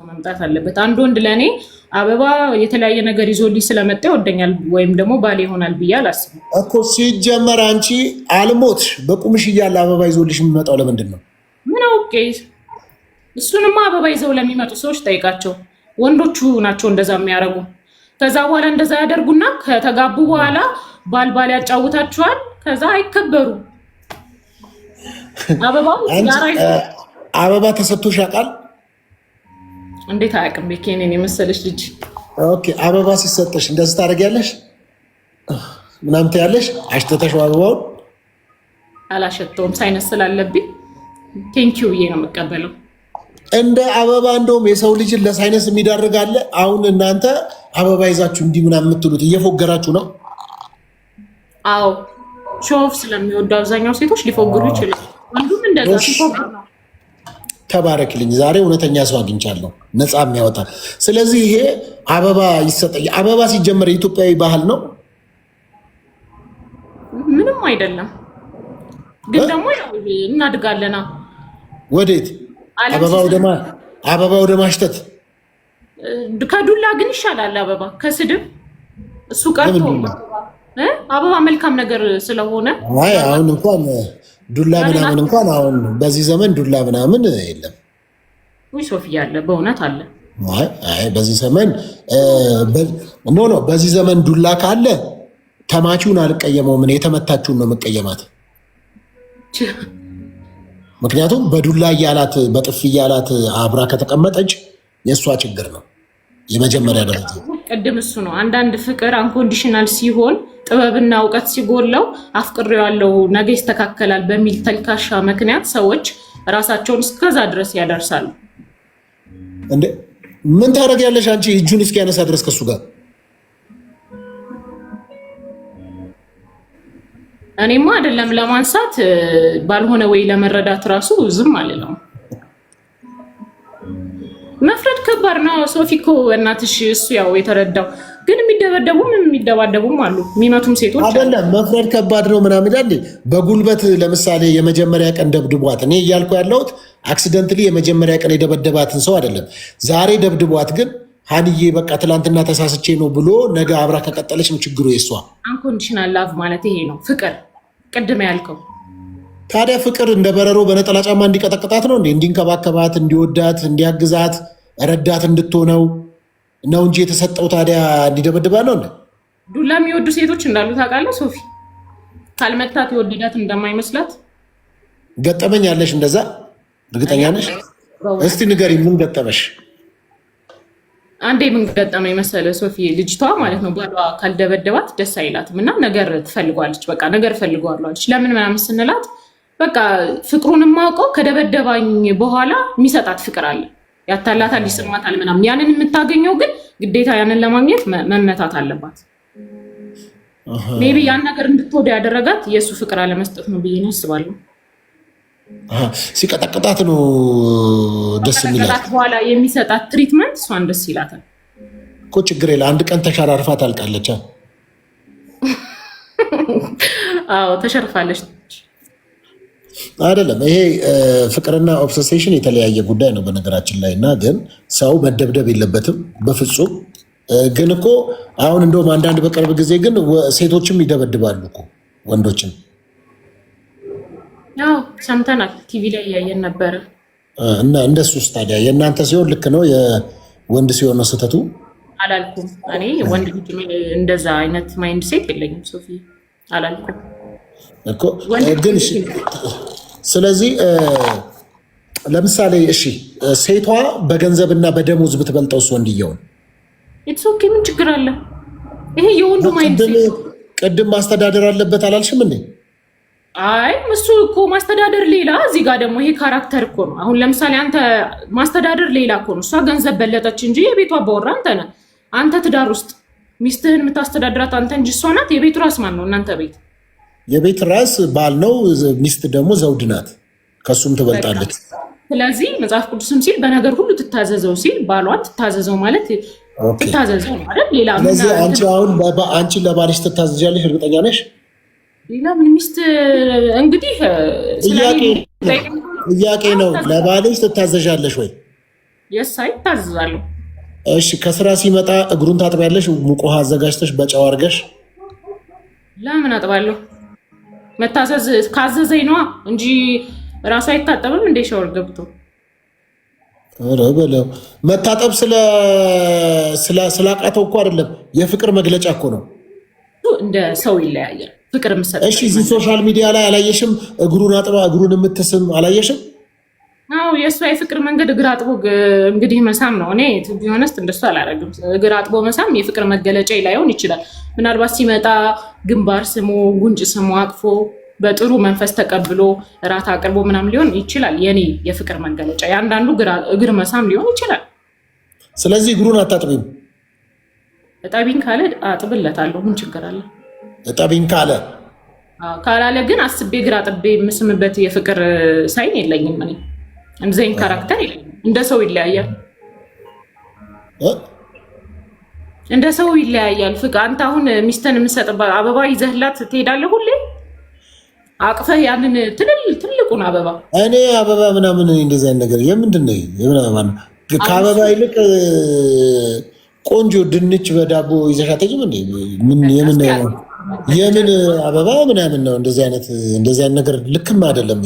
መምጣት አለበት። አንድ ወንድ ለኔ አበባ የተለያየ ነገር ይዞልኝ ስለመጣ ይወደኛል ወይም ደግሞ ባል ይሆናል ብዬ አላስብም እኮ። ሲጀመር አንቺ አልሞትሽ በቁምሽ እያለ አበባ ይዞልሽ የሚመጣው ለምንድን ነው? ምን አውቄ። እሱንማ አበባ ይዘው ለሚመጡ ሰዎች ጠይቃቸው። ወንዶቹ ናቸው እንደዛ የሚያደርጉ። ከዛ በኋላ እንደዛ ያደርጉና ከተጋቡ በኋላ ባል ያጫውታቸዋል። ከዛ አይከበሩ። አበባ ተሰጥቶሽ ያውቃል? እንዴት አያውቅም? ቤኬኔን የመሰለች ልጅ። ኦኬ፣ አበባ ሲሰጥሽ እንደዚህ ታደርጊያለሽ ምናምን ትያለሽ? አሽተተሽ አበባውን? አላሸተውም፣ ሳይነስ ስላለብኝ ቴንኪው ብዬ ነው የምቀበለው። እንደ አበባ እንደውም የሰው ልጅን ለሳይነስ የሚዳርግ አለ። አሁን እናንተ አበባ ይዛችሁ እንዲህ ምናምን የምትሉት እየፎገራችሁ ነው። አዎ፣ ሾፍ ስለሚወዱ አብዛኛው ሴቶች ሊፎግሩ ይችላል። ወንዱም እንደዛ ሲፎግር ነው። ተባረክልኝ፣ ዛሬ እውነተኛ ሰው አግኝቻለሁ፣ ነፃ የሚያወጣ። ስለዚህ ይሄ አበባ ይሰጠኝ። አበባ ሲጀመር የኢትዮጵያዊ ባህል ነው? ምንም አይደለም፣ ግን ደግሞ እናድጋለና። ወዴት? አበባ ወደ ማሽተት። ከዱላ ግን ይሻላል አበባ ከስድብ። እሱ ቀርቶ አበባ መልካም ነገር ስለሆነ አሁን እንኳን ዱላ ምናምን እንኳን አሁን በዚህ ዘመን ዱላ ምናምን የለም። ወይ ሶፊያ አለ፣ በእውነት አለ። በዚህ ዘመን ኖ በዚህ ዘመን ዱላ ካለ ተማቹን አልቀየመውም፣ የተመታችሁን ነው መቀየማት። ምክንያቱም በዱላ እያላት በጥፊ እያላት አብራ ከተቀመጠች የእሷ ችግር ነው የመጀመሪያ ደረጃ። ቅድም እሱ ነው አንዳንድ ፍቅር አንኮንዲሽናል ሲሆን ጥበብና እውቀት ሲጎለው አፍቅሬዋለሁ ነገ ይስተካከላል በሚል ተልካሻ ምክንያት ሰዎች ራሳቸውን እስከዛ ድረስ ያደርሳሉ። እንዴ ምን ታደርጊያለሽ አንቺ? እጁን እስኪያነሳ ድረስ ከሱ ጋር እኔማ አይደለም ለማንሳት ባልሆነ ወይ ለመረዳት ራሱ ዝም አልለው። መፍረድ ከባድ ነው። ሶፊኮ እናትሽ እሱ ያው የተረዳው ግን የሚደባደቡም አሉ፣ የሚመቱም ሴቶች አይደለም። መፍረድ ከባድ ነው ምናምን ይላል። በጉልበት ለምሳሌ የመጀመሪያ ቀን ደብድቧት፣ እኔ እያልኩ ያለሁት አክሲደንትሊ የመጀመሪያ ቀን የደበደባትን ሰው አይደለም። ዛሬ ደብድቧት ግን ሀንዬ በቃ ትላንትና ተሳስቼ ነው ብሎ ነገ አብራ ከቀጠለች ነው ችግሩ የሷ። አንኮንዲሽናል ላቭ ማለት ይሄ ነው ፍቅር፣ ቅድም ያልከው። ታዲያ ፍቅር እንደ በረሮ በነጠላ ጫማ እንዲቀጠቅጣት ነው እንዴ? እንዲንከባከባት፣ እንዲወዳት፣ እንዲያግዛት፣ ረዳት እንድትሆነው ነው እንጂ የተሰጠው ታዲያ እንዲደበድባ ነው እንዴ? ዱላ የሚወዱ ሴቶች እንዳሉ ታውቃለህ ሶፊ። ካልመታት የወደዳት እንደማይመስላት ገጠመኝ ያለሽ እንደዛ እርግጠኛ ነሽ? እስቲ ንገሪ፣ ምን ገጠመሽ? አንዴ ምን ገጠመኝ መሰለህ ሶፊ፣ ልጅቷ ማለት ነው ባሏ ካልደበደባት ደስ አይላትም እና ነገር ትፈልጓለች። በቃ ነገር ፈልጓለች። ለምን ምናምን ስንላት በቃ ፍቅሩን የማውቀው ከደበደባኝ በኋላ የሚሰጣት ፍቅር አለ፣ ያታላታል፣ ይስማታል ምናምን። ያንን የምታገኘው ግን ግዴታ ያንን ለማግኘት መመታት አለባት። ሜይ ቢ ያን ነገር እንድትወደ ያደረጋት የእሱ ፍቅር አለመስጠት ነው ብዬ አስባለሁ። ሲቀጠቅጣት ነው ደስ የሚላት። በኋላ የሚሰጣት ትሪትመንት እሷን ደስ ይላታል እኮ። ችግር የለ፣ አንድ ቀን ተሸራርፋ ታልቃለች። አዎ ተሸርፋለች። አይደለም ይሄ ፍቅርና ኦብሰሴሽን የተለያየ ጉዳይ ነው በነገራችን ላይ። እና ግን ሰው መደብደብ የለበትም በፍጹም። ግን እኮ አሁን እንደውም አንዳንድ በቅርብ ጊዜ ግን ሴቶችም ይደበድባሉ እኮ ወንዶችን። ያው ሰምተናል፣ ቲቪ ላይ እያየን ነበረ። እና እንደሱስ ታዲያ የእናንተ ሲሆን ልክ ነው፣ የወንድ ሲሆን ነው ስህተቱ? አላልኩም እኔ ወንድ ልጅ እንደዛ አይነት ማይንድ ሴት የለኝም ሶፊ፣ አላልኩም እኮ ግን። ስለዚህ ለምሳሌ እሺ ሴቷ በገንዘብና በደሞዝ ብትበልጠውስ ወንድየውን? ኢትስ ኦኬ፣ ምን ችግር አለ? ይሄ የወንዱ ማይንድ ሴት። ቅድም ማስተዳደር አለበት አላልሽም እንዴ? አይ እሱ እኮ ማስተዳደር ሌላ፣ እዚህ ጋር ደግሞ ይሄ ካራክተር እኮ ነው። አሁን ለምሳሌ አንተ ማስተዳደር ሌላ እኮ ነው። እሷ ገንዘብ በለጠች እንጂ የቤቷ አባወራ አንተ ነህ። አንተ ትዳር ውስጥ ሚስትህን የምታስተዳድራት አንተ እንጂ እሷ ናት። የቤቱ ራስ ማን ነው? እናንተ ቤት የቤት ራስ ባል ነው። ሚስት ደግሞ ዘውድ ናት፣ ከሱም ትበልጣለች። ስለዚህ መጽሐፍ ቅዱስም ሲል በነገር ሁሉ ትታዘዘው ሲል ባሏን ትታዘዘው ማለት ትታዘዘው ነው አይደል? ሌላ ስለዚህ አንቺ አሁን አንቺ ለባልሽ ትታዘዣለሽ? እርግጠኛ ነሽ? ሌላ ምን ሚስት እንግዲህ ጥያቄ ነው። ለባልሽ ትታዘዣለሽ ወይ? የሳይ ታዝዛለሁ። እሺ ከስራ ሲመጣ እግሩን ታጥቢያለሽ? ሙቅ ውሃ አዘጋጅተሽ በጨው አድርገሽ? ለምን አጥባለሁ? መታዘዝ ካዘዘኝ ነዋ እንጂ ራሱ አይታጠብም እንደ ሻወር ገብቶ። ኧረ በለው መታጠብ ስላቃተው እኮ አይደለም፣ የፍቅር መግለጫ እኮ ነው። እንደ ሰው ይለያያል ፍቅር የምትሰጥ። እሺ እዚህ ሶሻል ሚዲያ ላይ አላየሽም? እግሩን አጥባ እግሩን የምትስም አላየሽም? አዎ የእሷ የፍቅር መንገድ እግር አጥቦ እንግዲህ መሳም ነው። እኔ ቢሆነስት እንደሱ አላደርግም። እግር አጥቦ መሳም የፍቅር መገለጫ ላይሆን ይችላል። ምናልባት ሲመጣ ግንባር ስሞ ጉንጭ ስሞ አቅፎ በጥሩ መንፈስ ተቀብሎ እራት አቅርቦ ምናምን ሊሆን ይችላል የኔ የፍቅር መገለጫ። የአንዳንዱ እግር መሳም ሊሆን ይችላል። ስለዚህ እግሩን አታጥቢም? እጠቢኝ ካለ አጥብለታለሁ። ምን ችግር አለ? እጠቢኝ ካላለ ግን አስቤ እግር አጥቤ የምስምበት የፍቅር ሳይን የለኝም። እኔ እንደዚህ ካራክተር የለኝም። እንደ ሰው ይለያያል። እንደ ሰው ይለያያል። ፍቅር አንተ አሁን ሚስተን የምሰጥ አበባ ይዘህላት ትሄዳለህ ሁሌ አቅፈህ ያንን ትልቁን አበባ። እኔ አበባ ምናምን እንደዚህ አይነት ነገር የምንድን ነው? ከአበባ ይልቅ ቆንጆ ድንች በዳቦ ይዘሻት የምን አበባ ምናምን ነው? እንደዚህ አይነት ነገር ልክም አይደለም።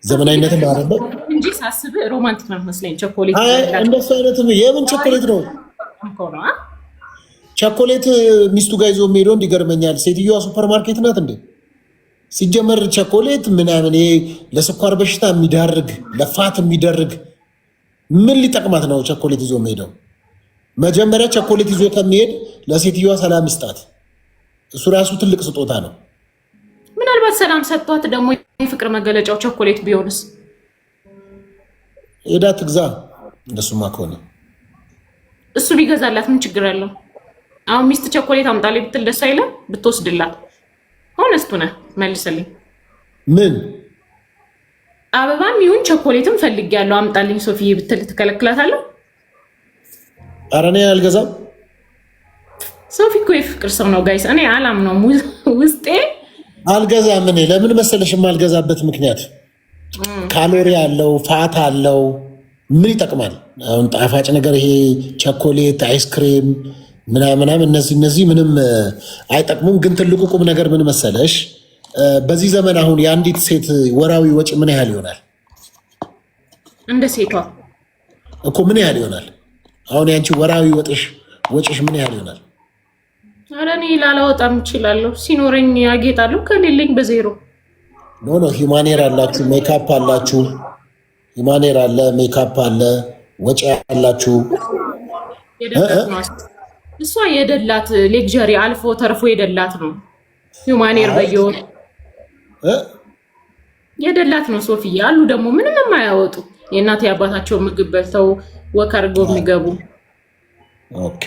ዘመናዊነትም አይደለም እንጂ ሳስብህ ሮማንቲክ ነው መስለኝ። ቸኮሌት እንደሱ አይነትም የምን ቸኮሌት ነው? ቸኮሌት ሚስቱ ጋር ይዞ የሚሄደው እንዲገርመኛል። ሴትዮዋ ሱፐርማርኬት ናት እንዴ? ሲጀመር ቸኮሌት ምናምን ይሄ ለስኳር በሽታ የሚዳርግ ለፋት የሚደርግ ምን ሊጠቅማት ነው ቸኮሌት ይዞ የሚሄደው? መጀመሪያ ቸኮሌት ይዞ ከሚሄድ ለሴትዮዋ ሰላም ይስጣት። እሱ ራሱ ትልቅ ስጦታ ነው። ምናልባት ሰላም ሰጥቷት ደግሞ የፍቅር መገለጫው ቸኮሌት ቢሆንስ? ሄዳ ትግዛ። እንደሱማ ከሆነ እሱ ቢገዛላት ምን ችግር አለው? አሁን ሚስት ቸኮሌት አምጣልኝ ብትል ደስ አይለም? ብትወስድላት ሆነስቱ ነህ መልስልኝ። ምን አበባም ይሁን ቸኮሌትም ፈልጌያለሁ አምጣልኝ ሶፊዬ ብትል ትከለክላታለህ? ኧረ እኔ አልገዛም። ሶፊ እኮ የፍቅር ሰው ነው ጋይስ። እኔ አላምነውም ውስጤ አልገዛም። እኔ ለምን መሰለሽ የማልገዛበት ምክንያት ካሎሪ አለው፣ ፋት አለው። ምን ይጠቅማል? አሁን ጣፋጭ ነገር ይሄ ቸኮሌት፣ አይስክሬም ምናምን እነዚህ ምንም አይጠቅሙም። ግን ትልቁ ቁም ነገር ምን መሰለሽ፣ በዚህ ዘመን አሁን የአንዲት ሴት ወራዊ ወጪ ምን ያህል ይሆናል? እንደ ሴቷ እኮ ምን ያህል ይሆናል? አሁን ያንቺ ወራዊ ወጪሽ ምን ያህል ይሆናል? ኧረ እኔ ላላወጣም እችላለሁ። ሲኖረኝ ያጌጣለሁ፣ ከሌለኝ በዜሮ። ኖ ሂማኔር አላችሁ፣ ሜካፕ አላችሁ። ሂማኔር አለ፣ ሜካፕ አለ፣ ወጪ አላችሁ። እሷ የደላት ሌክዠሪ አልፎ ተርፎ የደላት ነው። ሂማኔር በየወር የደላት ነው። ሶፊያ አሉ ደግሞ ምንም የማያወጡ የእናት የአባታቸው ምግብ በልተው ወክ አድርገው የሚገቡ። ኦኬ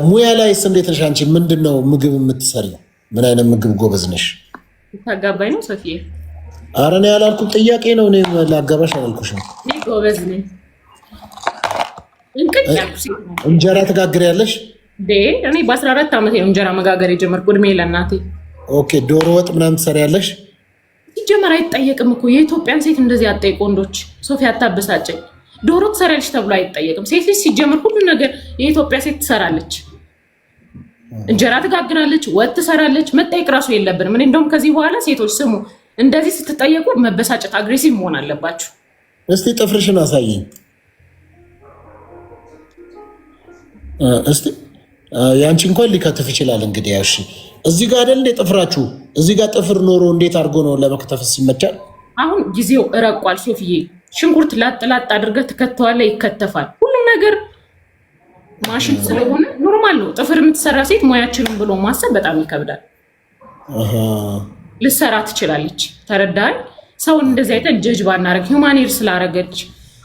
ሙያ ላይስ እንዴት ነሽ አንቺ? ምንድን ነው ምግብ የምትሰሪው? ምን አይነት ምግብ ጎበዝ ነሽ? ታጋባኝ ነው ሶፊያ? ኧረ እኔ አላልኩም፣ ጥያቄ ነው። እኔ ላጋባሽ አላልኩሽም። እኔ ጎበዝ ነኝ። እንጀራ ትጋግሪያለሽ? እኔ በ14 ዓመት ነው እንጀራ መጋገር የጀመርኩ። እድሜ ለእናቴ። ኦኬ ዶሮ ወጥ ምናምን ትሰሪያለሽ? ሲጀመር አይጠየቅም እኮ የኢትዮጵያን ሴት እንደዚህ አጠይቅ። ወንዶች ሶፊያ አታበሳጨኝ። ዶሮ ትሰሪያለሽ ተብሎ አይጠየቅም። ሴት ልጅ ሲጀምር ሁሉ ነገር የኢትዮጵያ ሴት ትሰራለች። እንጀራ ትጋግራለች፣ ወጥ ትሰራለች። መጠየቅ ራሱ የለብንም። እኔ እንደውም ከዚህ በኋላ ሴቶች ስሙ፣ እንደዚህ ስትጠየቁ መበሳጨት፣ አግሬሲቭ መሆን አለባችሁ። እስቲ ጥፍርሽን አሳይኝ እስቲ። ያንቺ እንኳን ሊከትፍ ይችላል እንግዲህ። ያሺ እዚህ ጋር አይደል ጥፍራችሁ? እዚህ ጋር ጥፍር ኖሮ እንዴት አድርጎ ነው ለመክተፍስ ይመቻል? አሁን ጊዜው እረቋል ሶፊዬ። ሽንኩርት ላጥ አድርገህ ትከተዋለህ፣ ይከተፋል። ሁሉም ነገር ማሽን ስለሆነ ኖርማል ነው። ጥፍር የምትሰራ ሴት ሙያችንን ብሎ ማሰብ በጣም ይከብዳል። ልሰራ ትችላለች። ተረዳኸኝ? ሰውን እንደዚህ አይተን ጀጅ ባናረግ፣ ሂውማኔር ስላረገች።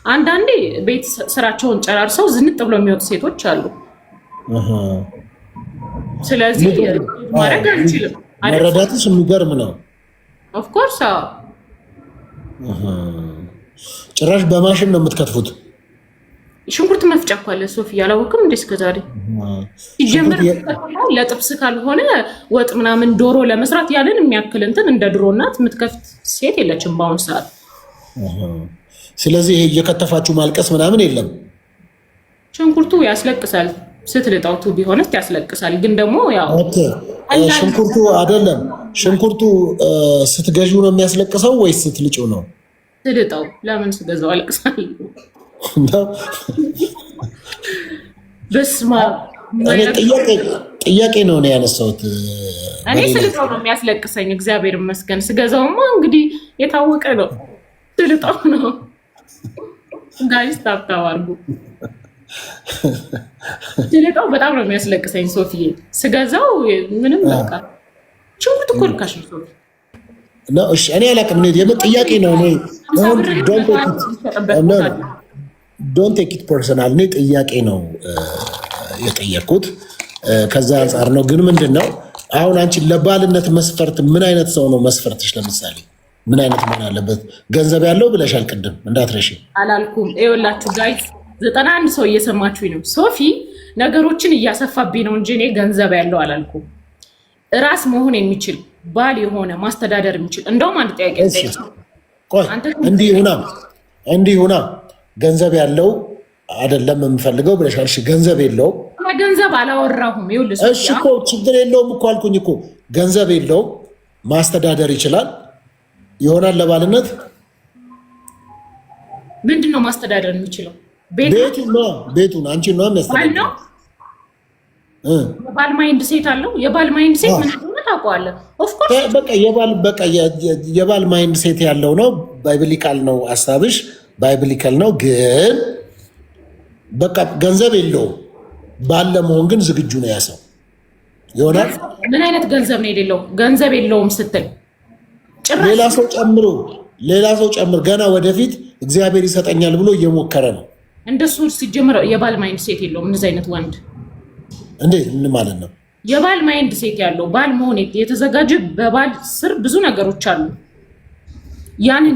አንዳንዴ ቤት ስራቸውን ጨራርሰው ዝንጥ ብለው የሚወጡ ሴቶች አሉ። ስለዚህ ማድረግ አንችልም። መረዳትሽ የሚገርም ነው። ኦፍኮርስ ጭራሽ በማሽን ነው የምትከትፉት? ሽንኩርት መፍጫ እኮ አለ ሶፊ፣ አላወቅም እንዴ እስከዛሬ? ሲጀምር ለጥብስ ካልሆነ ወጥ ምናምን ዶሮ ለመስራት ያለን የሚያክል እንትን እንደ ድሮ እናት የምትከፍት ሴት የለችም በአሁኑ ሰዓት። ስለዚህ ይሄ እየከተፋችሁ ማልቀስ ምናምን የለም? ሽንኩርቱ ያስለቅሳል ስትልጣው ቢሆንስ ያስለቅሳል። ግን ደግሞ ያው ሽንኩርቱ አይደለም ሽንኩርቱ ስትገዢው ነው የሚያስለቅሰው ወይስ ስትልጪው ነው? ስልጣው። ለምን ስገዛው አለቅሳለሁ? በስማ ጥያቄ ነው ያነሳሁት። እኔ ስልጣው ነው የሚያስለቅሰኝ። እግዚአብሔር ይመስገን። ስገዛውማ እንግዲህ የታወቀ ነው ስልጣው ነው። ጋይስ ታብታብ አድርጉ። ስልጣው በጣም ነው የሚያስለቅሰኝ ሶፊዬ። ስገዛው ምንም በቃ ሽንኩርት እኮ ርካሽ ነው ሶፊ። እሺ እኔ አላውቅም። ጥያቄ ነው። ዶንት ቴክ ኢት ፐርሰናል። እኔ ጥያቄ ነው የጠየቅኩት ከዛ አንጻር ነው። ግን ምንድን ነው አሁን አንቺ ለባልነት መስፈርት ምን አይነት ሰው ነው መስፈርትሽ? ለምሳሌ ምን አይነት መሆን አለበት? ገንዘብ ያለው ብለሻል ቅድም፣ እንዳትረሺ። አላልኩም። ይኸውላችሁ ጋይስ 91 ሰው እየሰማችሁኝ ነው። ሶፊ ነገሮችን እያሰፋብኝ ነው እንጂ እኔ ገንዘብ ያለው አላልኩም። ራስ መሆን የሚችል ባል የሆነ ማስተዳደር የሚችል እንደውም አንድ ጥያቄ እንዲህ ሁና ገንዘብ ያለው አይደለም የምፈልገው ብለሻል። እሺ ገንዘብ የለውም። ገንዘብ አላወራሁም። ይኸውልሽ እሺ እኮ ችግር የለውም እኮ አልኩኝ እኮ። ገንዘብ የለውም ማስተዳደር ይችላል ይሆናል ለባልነት። ምንድን ነው ማስተዳደር የሚችለው? ቤቱን አንቺ ነው የሚያስተዳድረው። የባል ማይንድ ሴት አለው። የባል ማይንድ ሴት ምን እንደሆነ ታውቀዋለህ? ኦፍኮርስ በቃ የባል ማይንድ ሴት ያለው ነው። ባይብሊካል ነው ሀሳብሽ፣ ባይብሊካል ነው። ግን በቃ ገንዘብ የለውም። ባል ለመሆን ግን ዝግጁ ነው ያ ሰው ይሆናል። ምን አይነት ገንዘብ ነው የሌለው? ገንዘብ የለውም ስትል ሌላ ሰው ጨምር ገና ወደፊት እግዚአብሔር ይሰጠኛል ብሎ እየሞከረ ነው። እንደሱ ሲጀምር የባል ማይንድ ሴት የለውም። እንደዚህ አይነት ወንድ እንዴት ምን ማለት ነው? የባል ማይንድ ሴት ያለው ባል መሆን የተዘጋጀ በባል ስር ብዙ ነገሮች አሉ። ያንን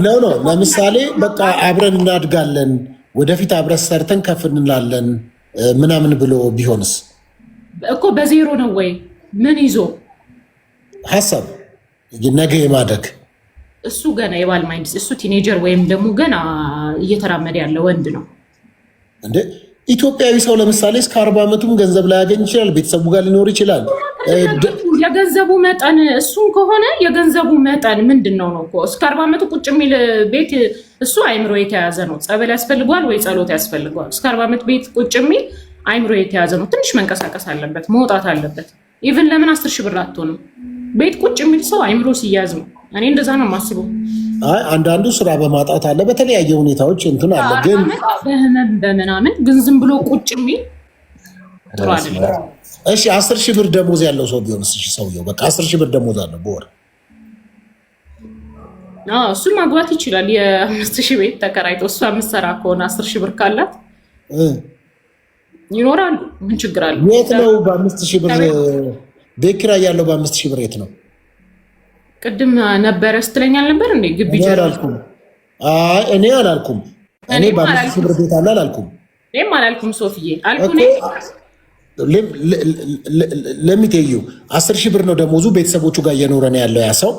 ነው ለምሳሌ በቃ አብረን እናድጋለን፣ ወደፊት አብረን ሰርተን ከፍ እንላለን ምናምን ብሎ ቢሆንስ እኮ በዜሮ ነው ወይ ምን ይዞ ሀሳብ ነገ የማደግ እሱ ገና የባል ማይንድ እሱ ቲኔጀር ወይም ደግሞ ገና እየተራመደ ያለ ወንድ ነው እንዴ? ኢትዮጵያዊ ሰው ለምሳሌ እስከ 40 ዓመቱም ገንዘብ ላይ ያገኝ ይችላል፣ ቤተሰቡ ጋር ሊኖር ይችላል። የገንዘቡ መጠን እሱን ከሆነ የገንዘቡ መጠን ምንድን ነው እኮ እስከ 40 ዓመቱ ቁጭ የሚል ቤት እሱ አይምሮ የተያዘ ነው። ጸበል ያስፈልገዋል ወይ ጸሎት ያስፈልገዋል? እስከ 40 ዓመት ቤት ቁጭ የሚል አይምሮ የተያዘ ነው። ትንሽ መንቀሳቀስ አለበት፣ መውጣት አለበት። ኢቭን ለምን 10 ሺህ ብር አትሆንም? ቤት ቁጭ የሚል ሰው አይምሮ ሲያዝ ነው። እኔ እንደዛ ነው የማስበው። አንዳንዱ ስራ በማጣት አለ፣ በተለያየ ሁኔታዎች እንትን አለ። ግን በህመም በምናምን ግን ዝም ብሎ ቁጭ የሚል ጥሩ አይደለም። እሺ 10 ሺህ ብር ደሞዝ ያለው ሰው ቢሆንስ? እሺ ሰውየው በቃ 10 ሺህ ብር ደሞዝ አለው በወር። እሱን ማግባት ይችላል። የ5 ሺህ ቤት ተከራይቶ እሷ የምትሰራ ከሆነ 10 ሺህ ብር ካላት ይኖራሉ። ምን ችግር አለ? የት ነው በ5 ሺህ ብር ቤት ኪራይ ያለው? በ5 ሺህ ብር የት ነው? ቅድም ነበረ ስትለኛል ነበር እንዴ? ግቢ አላልኩም። እኔ አላልኩም። እኔ በ5 ሺህ ብር ቤት አለ አላልኩም። እኔም አላልኩም። ሶፊዬ አልኩ። ለሚቴዩ 10 ሺህ ብር ነው ደሞዙ። ቤተሰቦቹ ጋር እየኖረ ነው ያለው ያ ሰው።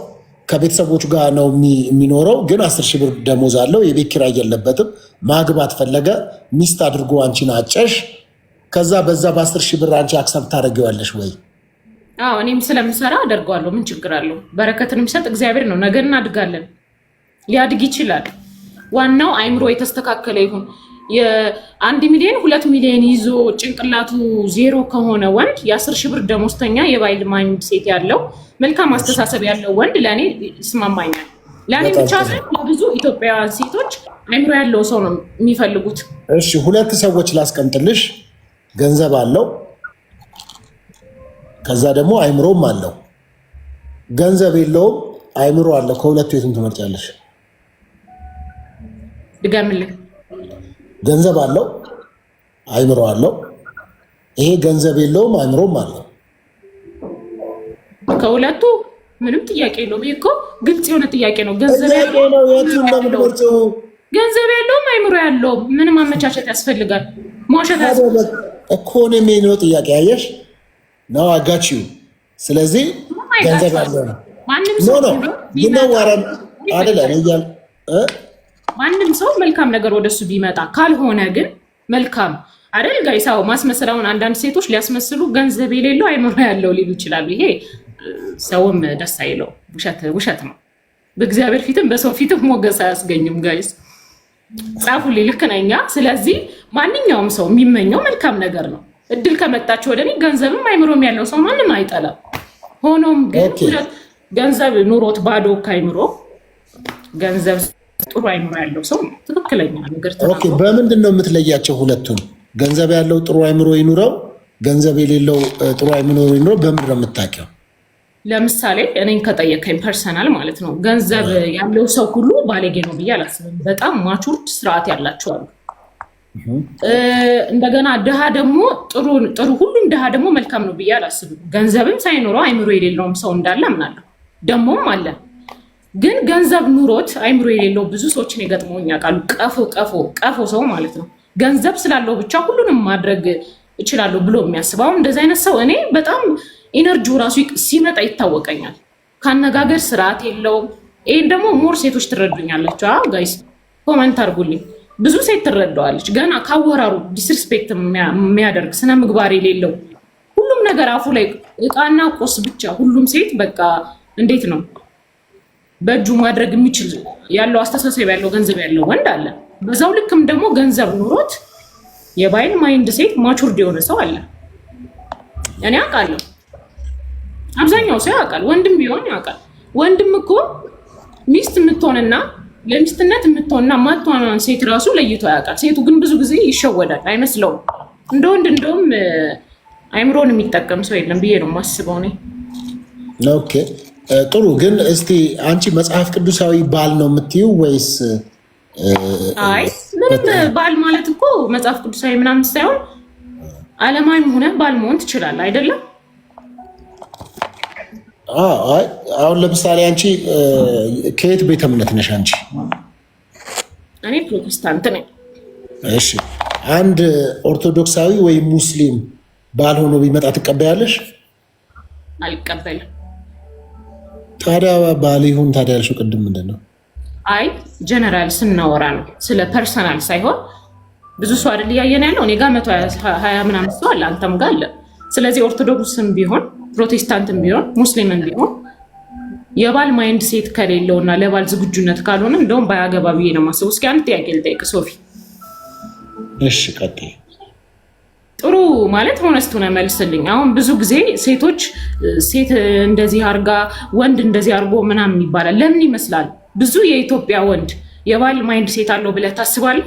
ከቤተሰቦቹ ጋር ነው የሚኖረው። ግን 10 ሺህ ብር ደሞዝ አለው። የቤት ኪራይ የለበትም። ማግባት ፈለገ፣ ሚስት አድርጎ አንቺን አጨሽ። ከዛ በዛ በ10 ሺህ ብር አንቺ አክሰብት ታደርጊዋለሽ ወይ? እኔም ስለምሰራ አደርገዋለሁ። ምን ችግር አለው? በረከትን የሚሰጥ እግዚአብሔር ነው። ነገ እናድጋለን። ሊያድግ ይችላል። ዋናው አይምሮ የተስተካከለ ይሁን። የ1 ሚሊዮን 2 ሚሊዮን ይዞ ጭንቅላቱ ዜሮ ከሆነ ወንድ የ10 ሺህ ብር ደሞዝተኛ የባል ማይንድ ሴት ያለው መልካም አስተሳሰብ ያለው ወንድ ለእኔ ይስማማኛል። ለእኔ ብቻ ለብዙ ኢትዮጵያውያን ሴቶች አይምሮ ያለው ሰው ነው የሚፈልጉት። እሺ 2 ሰዎች ላስቀምጥልሽ። ገንዘብ አለው፣ ከዛ ደግሞ አይምሮም አለው። ገንዘብ የለውም፣ አይምሮ አለው። ከሁለቱ የቱን ትመርጫለሽ? ድገምልኝ። ገንዘብ አለው፣ አይምሮ አለው። ይሄ ገንዘብ የለውም፣ አይምሮም አለው። ከሁለቱ ምንም ጥያቄ የለውም። ይሄ እኮ ግልጽ የሆነ ጥያቄ ነው። ገንዘብ የለውም፣ አይምሮ ያለውም ምንም አመቻቸት ያስፈልጋል? መዋሸት እኮ ነው የሚለው ጥያቄ። አየሽ ነው አጋቺው። ስለዚህ ገንዘብ ያለው ነው። ማንም ሰው መልካም ነገር ወደሱ ቢመጣ ካልሆነ ግን መልካም አይደል ጋይሳው ማስመሰላውን አንዳንድ ሴቶች ሊያስመስሉ ገንዘብ የሌለው አይምሮ ያለው ሊሉ ይችላሉ። ይሄ ሰውም ደስ አይለው፣ ውሸት ነው። በእግዚአብሔር ፊትም በሰው ፊትም ሞገስ አያስገኝም። ጋይስ ጻፉልኝ፣ ልክ ነኝ። ስለዚህ ማንኛውም ሰው የሚመኘው መልካም ነገር ነው። እድል ከመጣች ወደ እኔ ገንዘብም አይምሮም ያለው ሰው ማንም አይጠላም። ሆኖም ግን ገንዘብ ኑሮት ባዶ ከአይምሮ ገንዘብ ጥሩ አይምሮ ያለው ሰው ትክክለኛ ነገር ተናግሮ። በምንድን ነው የምትለያቸው ሁለቱን? ገንዘብ ያለው ጥሩ አይምሮ ይኑረው፣ ገንዘብ የሌለው ጥሩ አይምሮ ይኑረው። በምንድን ነው የምታውቂው? ለምሳሌ እኔን ከጠየቀኝ ፐርሰናል ማለት ነው ገንዘብ ያለው ሰው ሁሉ ባለጌ ነው ብዬ አላስብም። በጣም ማቹርድ ስርዓት ያላቸው አሉ። እንደገና ድሃ ደግሞ ጥሩ ሁሉም ድሃ ደግሞ መልካም ነው ብዬ አላስብም። ገንዘብም ሳይኖረው አይምሮ የሌለውም ሰው እንዳለ አምናለሁ። ደግሞም አለ። ግን ገንዘብ ኑሮት አይምሮ የሌለው ብዙ ሰዎችን የገጥመውኝ ያውቃሉ። ቀፎ ሰው ማለት ነው። ገንዘብ ስላለው ብቻ ሁሉንም ማድረግ እችላለሁ ብሎ የሚያስበው እንደዚህ አይነት ሰው እኔ በጣም ኢነርጂው ራሱ ሲመጣ ይታወቀኛል። ከአነጋገር ስርዓት የለውም። ይህን ደግሞ ሞር ሴቶች ትረዱኛላችሁ። ጋይስ ኮመንት አድርጉልኝ። ብዙ ሴት ትረዳዋለች። ገና ካወራሩ ዲስሪስፔክት የሚያደርግ ስነ ምግባር የሌለው ሁሉም ነገር አፉ ላይ እቃና ቁስ ብቻ። ሁሉም ሴት በቃ እንዴት ነው በእጁ ማድረግ የሚችል ያለው አስተሳሰብ ያለው ገንዘብ ያለው ወንድ አለ። በዛው ልክም ደግሞ ገንዘብ ኑሮት የባይል ማይንድ ሴት ማቹርድ የሆነ ሰው አለ። እኔ አውቃለሁ። አብዛኛው ሰው ያውቃል። ወንድም ቢሆን ያውቃል። ወንድም እኮ ሚስት የምትሆንና ለሚስትነት የምትሆንና ማትሆኗን ሴት ራሱ ለይቶ ያውቃል። ሴቱ ግን ብዙ ጊዜ ይሸወዳል፣ አይመስለውም። እንደ ወንድ እንደውም አይምሮን የሚጠቀም ሰው የለም ብዬ ነው የማስበው እኔ። ኦኬ ጥሩ። ግን እስቲ አንቺ መጽሐፍ ቅዱሳዊ ባል ነው የምትይው ወይስ? አይ ምንም ባል ማለት እኮ መጽሐፍ ቅዱሳዊ ምናምን ሳይሆን ዓለማዊም ሆነ ባል መሆን ትችላለህ አይደለም? አሁን ለምሳሌ አንቺ ከየት ቤተ እምነት ነሽ አንቺ? እኔ ፕሮቴስታንት ነኝ። እሺ አንድ ኦርቶዶክሳዊ ወይም ሙስሊም ባል ሆኖ ቢመጣ ትቀበያለሽ? አልቀበልም። ታዲያ ባል ይሁን ታዲያ ያልሽው ቅድም ምንድን ነው? አይ ጀነራል ስናወራ ነው፣ ስለ ፐርሰናል ሳይሆን ብዙ ሰው አይደል እያየን ያለው። እኔ ጋር 120 ምናምን ሰው አለ፣ አንተም ጋር አለ። ስለዚህ ኦርቶዶክስም ቢሆን ፕሮቴስታንትም ቢሆን ሙስሊምም ቢሆን የባል ማይንድ ሴት ከሌለውና ለባል ዝግጁነት ካልሆነ እንደውም ባያገባ ብዬ ነው የማስበው። እስኪ አንድ ጥያቄ ልጠይቅ ሶፊ። እሺ ቀጥይ። ጥሩ ማለት ሆነስት ሆነ መልስልኝ። አሁን ብዙ ጊዜ ሴቶች ሴት እንደዚህ አርጋ ወንድ እንደዚህ አርጎ ምናምን ይባላል። ለምን ይመስላል? ብዙ የኢትዮጵያ ወንድ የባል ማይንድ ሴት አለው ብለህ ታስባለህ?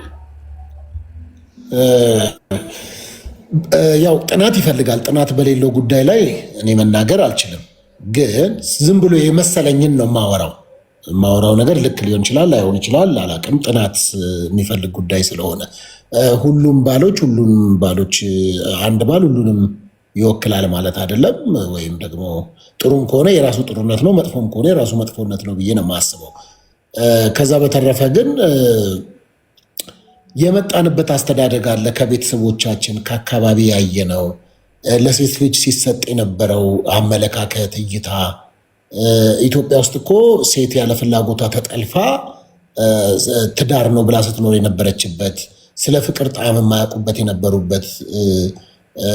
ያው ጥናት ይፈልጋል። ጥናት በሌለው ጉዳይ ላይ እኔ መናገር አልችልም። ግን ዝም ብሎ የመሰለኝን ነው የማወራው ነገር ልክ ሊሆን ይችላል ላይሆን ይችላል አላውቅም። ጥናት የሚፈልግ ጉዳይ ስለሆነ ሁሉም ባሎች አንድ ባል ሁሉንም ይወክላል ማለት አይደለም። ወይም ደግሞ ጥሩም ከሆነ የራሱ ጥሩነት ነው፣ መጥፎም ከሆነ የራሱ መጥፎነት ነው ብዬ ነው የማስበው። ከዛ በተረፈ ግን የመጣንበት አስተዳደግ አለ። ከቤተሰቦቻችን ከአካባቢ ያየነው ለሴት ልጅ ሲሰጥ የነበረው አመለካከት እይታ። ኢትዮጵያ ውስጥ እኮ ሴት ያለ ፍላጎቷ ተጠልፋ ትዳር ነው ብላ ስትኖር የነበረችበት፣ ስለ ፍቅር ጣዕም የማያውቁበት የነበሩበት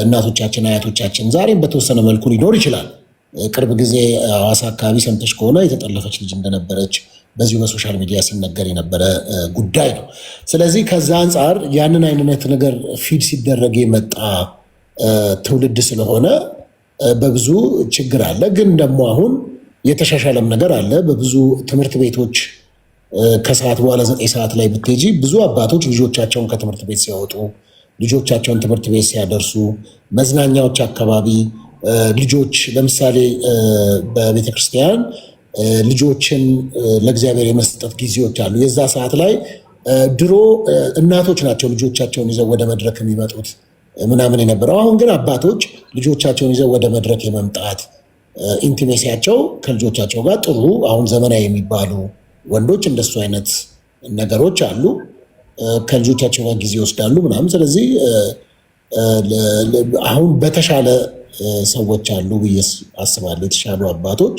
እናቶቻችን አያቶቻችን ዛሬም በተወሰነ መልኩ ሊኖር ይችላል። ቅርብ ጊዜ ሐዋሳ አካባቢ ሰምተሽ ከሆነ የተጠለፈች ልጅ እንደነበረች በዚሁ በሶሻል ሚዲያ ሲነገር የነበረ ጉዳይ ነው። ስለዚህ ከዛ አንጻር ያንን አይነት ነገር ፊድ ሲደረግ የመጣ ትውልድ ስለሆነ በብዙ ችግር አለ። ግን ደግሞ አሁን የተሻሻለም ነገር አለ። በብዙ ትምህርት ቤቶች ከሰዓት በኋላ 9 ሰዓት ላይ ብትሄጂ ብዙ አባቶች ልጆቻቸውን ከትምህርት ቤት ሲያወጡ፣ ልጆቻቸውን ትምህርት ቤት ሲያደርሱ፣ መዝናኛዎች አካባቢ ልጆች ለምሳሌ በቤተክርስቲያን ልጆችን ለእግዚአብሔር የመስጠት ጊዜዎች አሉ። የዛ ሰዓት ላይ ድሮ እናቶች ናቸው ልጆቻቸውን ይዘው ወደ መድረክ የሚመጡት ምናምን የነበረው። አሁን ግን አባቶች ልጆቻቸውን ይዘው ወደ መድረክ የመምጣት ኢንቲሜሲያቸው ከልጆቻቸው ጋር ጥሩ፣ አሁን ዘመናዊ የሚባሉ ወንዶች እንደሱ አይነት ነገሮች አሉ። ከልጆቻቸው ጋር ጊዜ ይወስዳሉ ምናምን። ስለዚህ አሁን በተሻለ ሰዎች አሉ ብዬ አስባለሁ። የተሻሉ አባቶች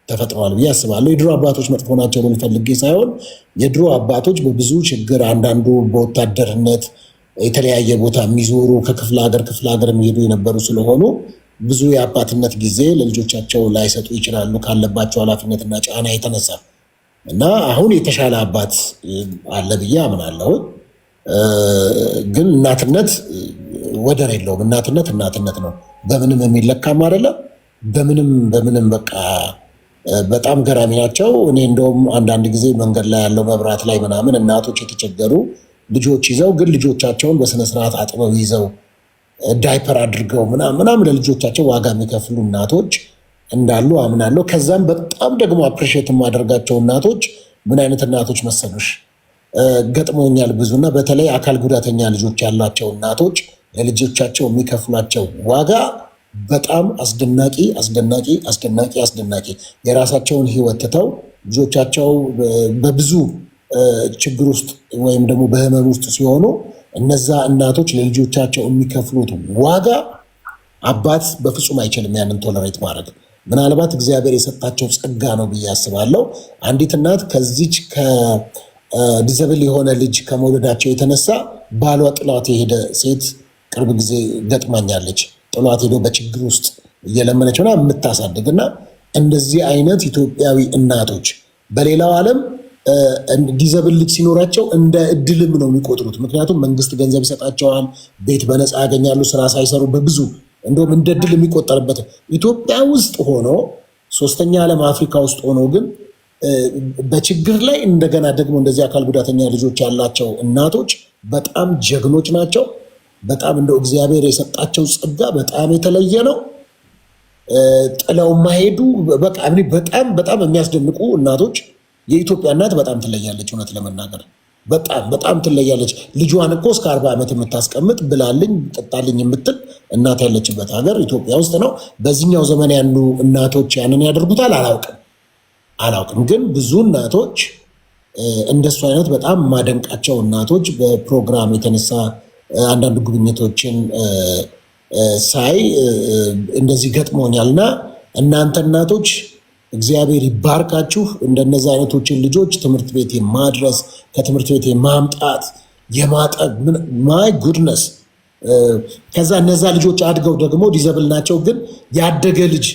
ተፈጥረዋል ብዬ አስባለሁ። የድሮ አባቶች መጥፎ ናቸው ፈልጌ ሳይሆን የድሮ አባቶች በብዙ ችግር፣ አንዳንዱ በወታደርነት፣ የተለያየ ቦታ የሚዞሩ ከክፍለ ሀገር የሚሄዱ የነበሩ ስለሆኑ ብዙ የአባትነት ጊዜ ለልጆቻቸው ላይሰጡ ይችላሉ ካለባቸው ኃላፊነትና ጫና የተነሳ እና አሁን የተሻለ አባት አለ ብዬ አምናለሁ። ግን እናትነት ወደር የለውም። እናትነት ነው። በምንም የሚለካም አይደለም። በምንም በቃ በጣም ገራሚ ናቸው። እኔ እንደውም አንዳንድ ጊዜ መንገድ ላይ ያለው መብራት ላይ ምናምን እናቶች የተቸገሩ ልጆች ይዘው ግን ልጆቻቸውን በስነስርዓት አጥበው ይዘው ዳይፐር አድርገው ምናምን ለልጆቻቸው ዋጋ የሚከፍሉ እናቶች እንዳሉ አምናለሁ። ከዛም በጣም ደግሞ አፕሪሼት የማደርጋቸው እናቶች ምን አይነት እናቶች መሰሉሽ? ገጥሞኛል ብዙና በተለይ አካል ጉዳተኛ ልጆች ያላቸው እናቶች ለልጆቻቸው የሚከፍሏቸው ዋጋ በጣም አስደናቂ የራሳቸውን ሕይወት ትተው ልጆቻቸው በብዙ ችግር ውስጥ ወይም ደግሞ በህመም ውስጥ ሲሆኑ እነዛ እናቶች ለልጆቻቸው የሚከፍሉት ዋጋ አባት በፍጹም አይችልም ያንን ቶለሬት ማድረግ። ምናልባት እግዚአብሔር የሰጣቸው ጸጋ ነው ብዬ አስባለሁ። አንዲት እናት ከዚች ከዲዘብል የሆነ ልጅ ከመውለዳቸው የተነሳ ባሏ ጥሏት የሄደ ሴት ቅርብ ጊዜ ገጥማኛለች። ጥሏት ሄዶ በችግር ውስጥ እየለመነች ሆና የምታሳድግ እና እንደዚህ አይነት ኢትዮጵያዊ እናቶች በሌላው ዓለም ዲዘብል ልጅ ሲኖራቸው እንደ እድልም ነው የሚቆጥሩት። ምክንያቱም መንግስት ገንዘብ ይሰጣቸዋል፣ ቤት በነፃ ያገኛሉ፣ ስራ ሳይሰሩ በብዙ እንደውም እንደ እድል የሚቆጠርበት ኢትዮጵያ ውስጥ ሆኖ ሶስተኛ ዓለም አፍሪካ ውስጥ ሆኖ ግን በችግር ላይ እንደገና ደግሞ እንደዚህ አካል ጉዳተኛ ልጆች ያላቸው እናቶች በጣም ጀግኖች ናቸው። በጣም እንደው እግዚአብሔር የሰጣቸው ጸጋ በጣም የተለየ ነው። ጥለው ማሄዱ በቃ በጣም የሚያስደንቁ እናቶች። የኢትዮጵያ እናት በጣም ትለያለች። እውነት ለመናገር በጣም ትለያለች። ልጇን እኮ እስከ 40 ዓመት የምታስቀምጥ ብላልኝ ጠጣልኝ የምትል እናት ያለችበት ሀገር ኢትዮጵያ ውስጥ ነው። በዚህኛው ዘመን ያሉ እናቶች ያንን ያደርጉታል አላውቅም። ግን ብዙ እናቶች እንደሱ አይነት በጣም ማደንቃቸው እናቶች በፕሮግራም የተነሳ አንዳንድ ጉብኝቶችን ሳይ እንደዚህ ገጥሞኛልና እናንተ እናቶች እግዚአብሔር ይባርካችሁ። እንደነዚህ አይነቶችን ልጆች ትምህርት ቤት የማድረስ ከትምህርት ቤት የማምጣት የማጠብ ማይ ጉድነስ። ከዛ እነዛ ልጆች አድገው ደግሞ ዲዘብል ናቸው፣ ግን ያደገ ልጅ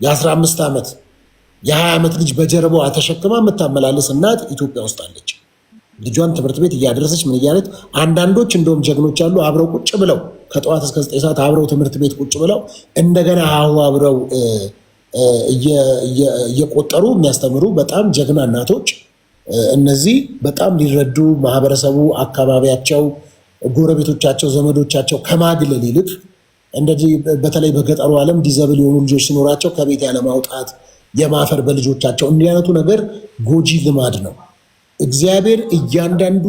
የ15 ዓመት የ20 ዓመት ልጅ በጀርባዋ ተሸክማ የምታመላለስ እናት ኢትዮጵያ ውስጥ አለች። ልጇን ትምህርት ቤት እያደረሰች ምን እያለች፣ አንዳንዶች እንደውም ጀግኖች አሉ አብረው ቁጭ ብለው ከጠዋት እስከ 9 ሰዓት አብረው ትምህርት ቤት ቁጭ ብለው እንደገና አብረው እየቆጠሩ የሚያስተምሩ በጣም ጀግና እናቶች። እነዚህ በጣም ሊረዱ ማህበረሰቡ፣ አካባቢያቸው፣ ጎረቤቶቻቸው፣ ዘመዶቻቸው ከማግለል ይልቅ እንደዚህ በተለይ በገጠሩ ዓለም ዲዘብል የሆኑ ልጆች ሲኖራቸው ከቤት ያለማውጣት የማፈር በልጆቻቸው እንዲህ አይነቱ ነገር ጎጂ ልማድ ነው። እግዚአብሔር እያንዳንዱ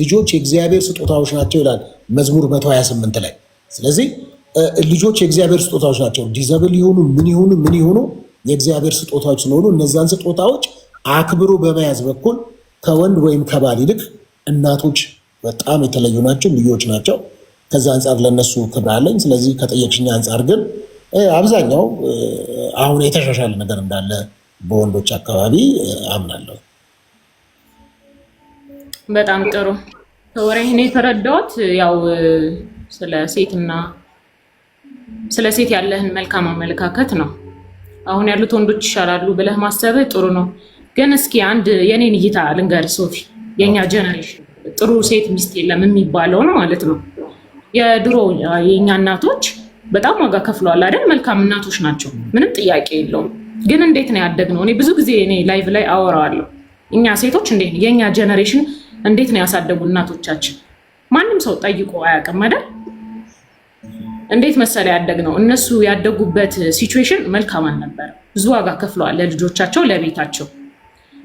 ልጆች የእግዚአብሔር ስጦታዎች ናቸው ይላል መዝሙር 128 ላይ። ስለዚህ ልጆች የእግዚአብሔር ስጦታዎች ናቸው። ዲዘብል ይሁኑ ምን ይሁኑ የእግዚአብሔር ስጦታዎች ስለሆኑ እነዛን ስጦታዎች አክብሮ በመያዝ በኩል ከወንድ ወይም ከባል ይልቅ እናቶች በጣም የተለዩ ናቸው፣ ልጆች ናቸው። ከዛ አንጻር ለነሱ ክብር አለኝ። ስለዚህ ከጠየቅሽኝ አንጻር ግን አብዛኛው አሁን የተሻሻለ ነገር እንዳለ በወንዶች አካባቢ አምናለሁ። በጣም ጥሩ ከወሬህን የተረዳሁት ያው ስለ ሴት ያለህን መልካም አመለካከት ነው። አሁን ያሉት ወንዶች ይሻላሉ ብለህ ማሰብህ ጥሩ ነው። ግን እስኪ አንድ የኔን እይታ ልንገር ሶፊ። የኛ ጀነሬሽን ጥሩ ሴት ሚስት የለም የሚባለው ነው ማለት ነው። የድሮ የኛ እናቶች በጣም ዋጋ ከፍለዋል አይደል? መልካም እናቶች ናቸው፣ ምንም ጥያቄ የለውም። ግን እንዴት ነው ያደግነው? እኔ ብዙ ጊዜ ላይቭ ላይ አወራዋለሁ። እኛ ሴቶች እንዴት ነው የኛ ጀነሬሽን እንዴት ነው ያሳደጉ እናቶቻችን? ማንም ሰው ጠይቆ አያውቅም አይደል? እንዴት መሰለ ያደግነው? እነሱ ያደጉበት ሲቹዌሽን መልካም አልነበረም። ብዙ ዋጋ ከፍለዋል ለልጆቻቸው፣ ለቤታቸው።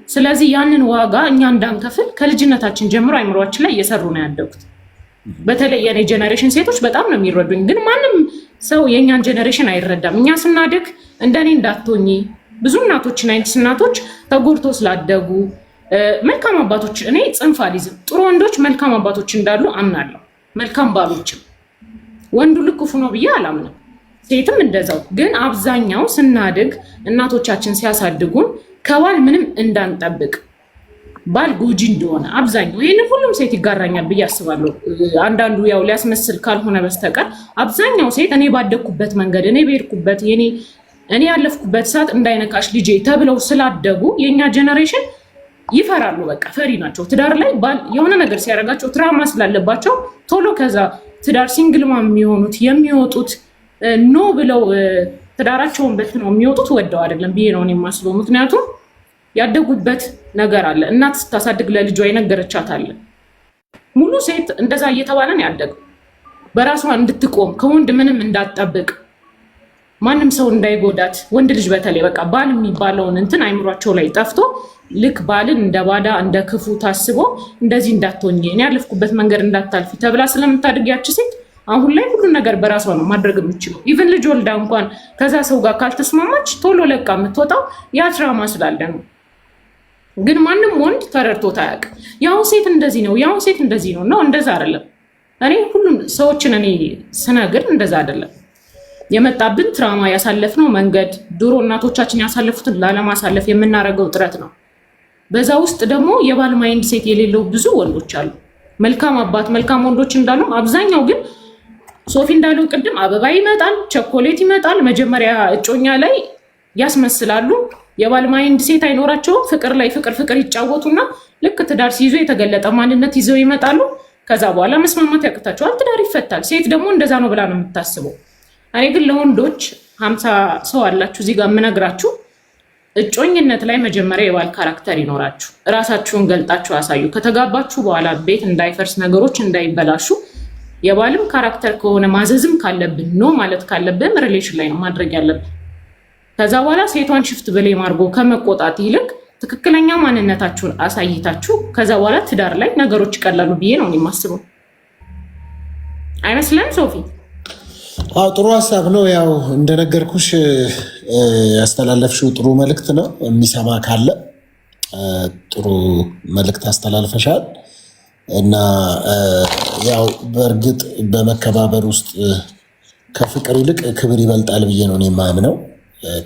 ስለዚህ ያንን ዋጋ እኛ እንዳንከፍል ከልጅነታችን ጀምሮ አይምሯችን ላይ እየሰሩ ነው ያደጉት። በተለይ የኔ ጀነሬሽን ሴቶች በጣም ነው የሚረዱኝ። ግን ማንም ሰው የእኛን ጀነሬሽን አይረዳም። እኛ ስናድግ እንደኔ እንዳትሆኚ ብዙ እናቶች ናይንቲስ እናቶች ተጎድቶ ስላደጉ መልካም አባቶች፣ እኔ ጽንፍ አልይዝም። ጥሩ ወንዶች መልካም አባቶች እንዳሉ አምናለሁ። መልካም ባሎችም ወንዱ ልክ ክፉ ነው ብዬ አላምንም። ሴትም እንደዛው። ግን አብዛኛው ስናድግ እናቶቻችን ሲያሳድጉን ከባል ምንም እንዳንጠብቅ ባል ጎጂ እንደሆነ አብዛኛው ይህንን ሁሉም ሴት ይጋራኛል ብዬ አስባለሁ። አንዳንዱ ያው ሊያስመስል ካልሆነ በስተቀር አብዛኛው ሴት እኔ ባደግኩበት መንገድ እኔ በሄድኩበት እኔ ያለፍኩበት ሰዓት እንዳይነካሽ ልጄ ተብለው ስላደጉ የእኛ ጀኔሬሽን ይፈራሉ። በቃ ፈሪ ናቸው። ትዳር ላይ ባል የሆነ ነገር ሲያደርጋቸው ትራማ ስላለባቸው ቶሎ ከዛ ትዳር ሲንግልማ የሚወጡት ኖ ብለው ትዳራቸውን በትነው የሚወጡት ወደው አይደለም ብዬ ነው የማስበው። ምክንያቱም ያደጉበት ነገር አለ። እናት ስታሳድግ ለልጇ የነገረቻት አለ። ሙሉ ሴት እንደዛ እየተባለን ያደገው በራሷ እንድትቆም ከወንድ ምንም እንዳትጠብቅ ማንም ሰው እንዳይጎዳት ወንድ ልጅ በተለይ በቃ ባል የሚባለውን እንትን አይምሯቸው ላይ ጠፍቶ ልክ ባልን እንደ ባዳ እንደ ክፉ ታስቦ እንደዚህ እንዳትሆኝ እኔ ያለፍኩበት መንገድ እንዳታልፊ ተብላ ስለምታድግ ያቺ ሴት አሁን ላይ ሁሉን ነገር በራሷ ነው ማድረግ የምችለው። ኢቨን ልጅ ወልዳ እንኳን ከዛ ሰው ጋር ካልተስማማች ቶሎ ለቃ የምትወጣው ያ ትራማ ስላለ ነው። ግን ማንም ወንድ ተረድቶት አያውቅም። ያው ሴት እንደዚህ ነው፣ ያው ሴት እንደዚህ ነው ነው እንደዛ አይደለም። እኔ ሁሉም ሰዎችን እኔ ስነግር እንደዛ አይደለም። የመጣብን ትራማ ያሳለፍነው መንገድ ድሮ እናቶቻችን ያሳለፉትን ላለማሳለፍ የምናደርገው ጥረት ነው። በዛ ውስጥ ደግሞ የባል ማይንድ ሴት የሌለው ብዙ ወንዶች አሉ። መልካም አባት መልካም ወንዶች እንዳሉ አብዛኛው ግን ሶፊ እንዳለው ቅድም አበባ ይመጣል፣ ቸኮሌት ይመጣል። መጀመሪያ እጮኛ ላይ ያስመስላሉ። የባል ማይንድ ሴት አይኖራቸውም። ፍቅር ላይ ፍቅር ይጫወቱና ልክ ትዳር ሲይዙ የተገለጠ ማንነት ይዘው ይመጣሉ። ከዛ በኋላ መስማማት ያቅታቸዋል፣ ትዳር ይፈታል። ሴት ደግሞ እንደዛ ነው ብላ ነው የምታስበው። እኔ ግን ለወንዶች 50 ሰው አላችሁ እዚህ ጋር የምነግራችሁ እጮኝነት ላይ መጀመሪያ የባል ካራክተር ይኖራችሁ፣ እራሳችሁን ገልጣችሁ አሳዩ። ከተጋባችሁ በኋላ ቤት እንዳይፈርስ ነገሮች እንዳይበላሹ የባልም ካራክተር ከሆነ ማዘዝም ካለብን ኖ ማለት ካለብን ሪሌሽን ላይ ነው ማድረግ ያለብን። ከዛ በኋላ ሴቷን ሽፍት ብሌም አድርጎ ከመቆጣት ይልቅ ትክክለኛ ማንነታችሁን አሳይታችሁ ከዛ በኋላ ትዳር ላይ ነገሮች ይቀላሉ ብዬ ነው የማስበው። አይመስልም ሶፊ? አዎ ጥሩ ሀሳብ ነው። ያው እንደነገርኩሽ ያስተላለፍሽው ጥሩ መልእክት ነው። የሚሰማ ካለ ጥሩ መልእክት አስተላልፈሻል እና ያው በእርግጥ በመከባበር ውስጥ ከፍቅር ይልቅ ክብር ይበልጣል ብዬ ነው የማምነው።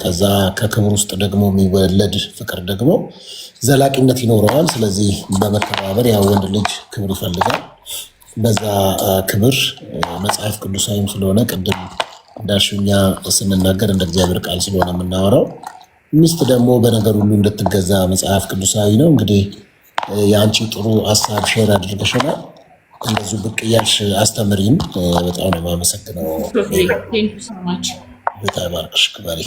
ከዛ ከክብር ውስጥ ደግሞ የሚወለድ ፍቅር ደግሞ ዘላቂነት ይኖረዋል። ስለዚህ በመከባበር ያው ወንድ ልጅ ክብር ይፈልጋል። በዛ ክብር መጽሐፍ ቅዱሳዊም ስለሆነ ቅድም እንዳልሽው እኛ ስንናገር እንደ እግዚአብሔር ቃል ስለሆነ የምናወራው፣ ሚስት ደግሞ በነገር ሁሉ እንድትገዛ መጽሐፍ ቅዱሳዊ ነው። እንግዲህ የአንቺ ጥሩ ሀሳብ ሼር አድርገሽናል። እንደዚሁ ብቅ እያልሽ አስተምሪን። በጣም ነው የማመሰግነው። በጣም ባርክሽ ክበሪ።